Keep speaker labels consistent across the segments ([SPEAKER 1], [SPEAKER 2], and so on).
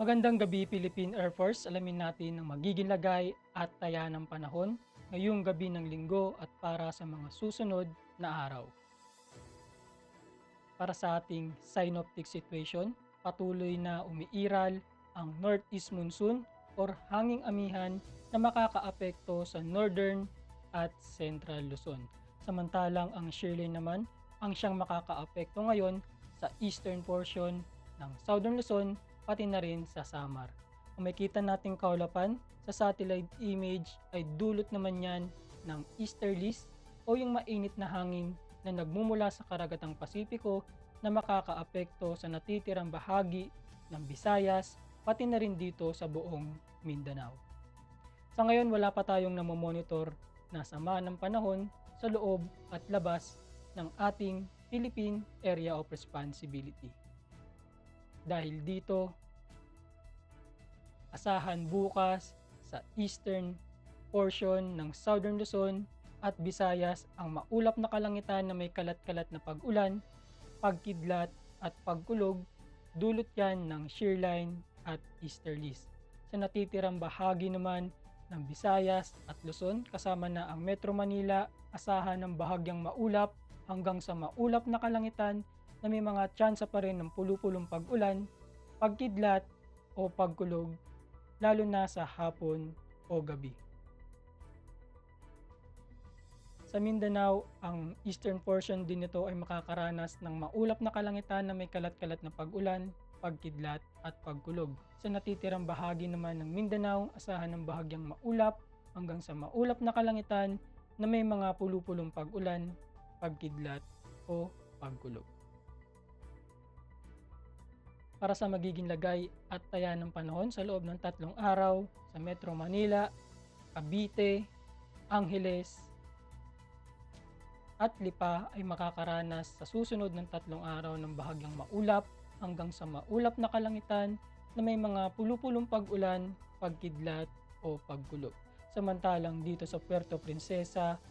[SPEAKER 1] Magandang gabi Philippine Air Force. Alamin natin ang magiging lagay at taya ng panahon ngayong gabi ng linggo at para sa mga susunod na araw. Para sa ating synoptic situation, patuloy na umiiral ang northeast monsoon or hanging amihan na makakaapekto sa northern at central Luzon. Samantalang ang Shirley naman ang siyang makakaapekto ngayon sa eastern portion ng southern Luzon pati na rin sa Samar. Kung makita nating kaulapan sa satellite image ay dulot naman yan ng easterlies o yung mainit na hangin na nagmumula sa karagatang Pasipiko na makakaapekto sa natitirang bahagi ng Visayas pati na rin dito sa buong Mindanao. Sa ngayon wala pa tayong namomonitor na sama ng panahon sa loob at labas ng ating Philippine Area of Responsibility. Dahil dito, asahan bukas sa eastern portion ng Southern Luzon at Visayas ang maulap na kalangitan na may kalat-kalat na pag-ulan, pagkidlat at pagkulog, dulot yan ng shearline at easterlies. Sa natitirang bahagi naman ng Visayas at Luzon kasama na ang Metro Manila, asahan ng bahagyang maulap hanggang sa maulap na kalangitan na may mga tsansa pa rin ng pulu-pulong pag-ulan, pagkidlat o pagkulog lalo na sa hapon o gabi. Sa Mindanao, ang eastern portion din nito ay makakaranas ng maulap na kalangitan na may kalat-kalat na pag-ulan, pagkidlat at pagkulog. Sa natitirang bahagi naman ng Mindanao, asahan ng bahagyang maulap hanggang sa maulap na kalangitan na may mga pulu-pulong pag-ulan, pagkidlat o pagkulog. Para sa magiging lagay at taya ng panahon sa loob ng 3 araw sa Metro Manila, Cavite, Angeles at Lipa ay makakaranas sa susunod ng 3 araw ng bahagyang maulap hanggang sa maulap na kalangitan na may mga pulu-pulong pag-ulan, pagkidlat o pagkulog. Samantalang dito sa Puerto Princesa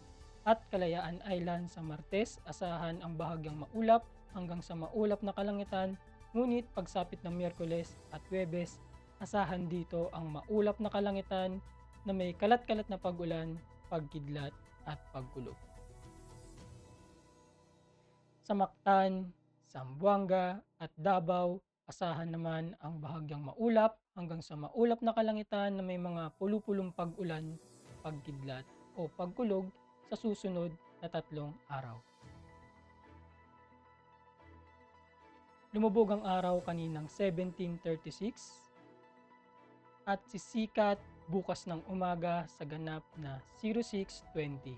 [SPEAKER 1] at Kalayaan Island sa Martes, asahan ang bahagyang maulap hanggang sa maulap na kalangitan. Ngunit pagsapit ng Miyerkules at Huwebes, asahan dito ang maulap na kalangitan na may kalat-kalat na pag-ulan, pagkidlat at pagkulog. Sa Mactan, Zamboanga at Davao, asahan naman ang bahagyang maulap hanggang sa maulap na kalangitan na may mga pulu-pulong pag-ulan, pagkidlat o pagkulog sa susunod na 3 araw. Lumubog ang araw kaninang 17:36 at sisikat bukas ng umaga sa ganap na 06:20.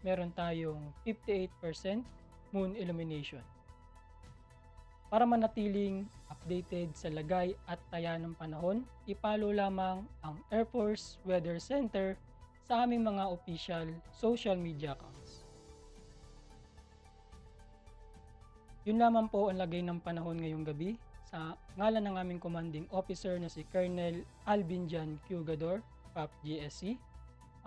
[SPEAKER 1] Meron tayong 58% moon illumination. Para manatiling updated sa lagay at taya ng panahon, ipalo lamang ang Air Force Weather Center sa aming mga official social media accounts. Yun lamang po ang lagay ng panahon ngayong gabi sa ngalan ng aming commanding officer na si Colonel Alvin Jan Cugador, PAP GSC.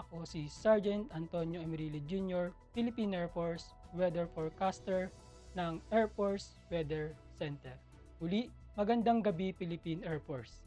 [SPEAKER 1] Ako si Sergeant Antonio Emerilio Jr., Philippine Air Force Weather Forecaster ng Air Force Weather Center. Uli, magandang gabi Philippine Air Force.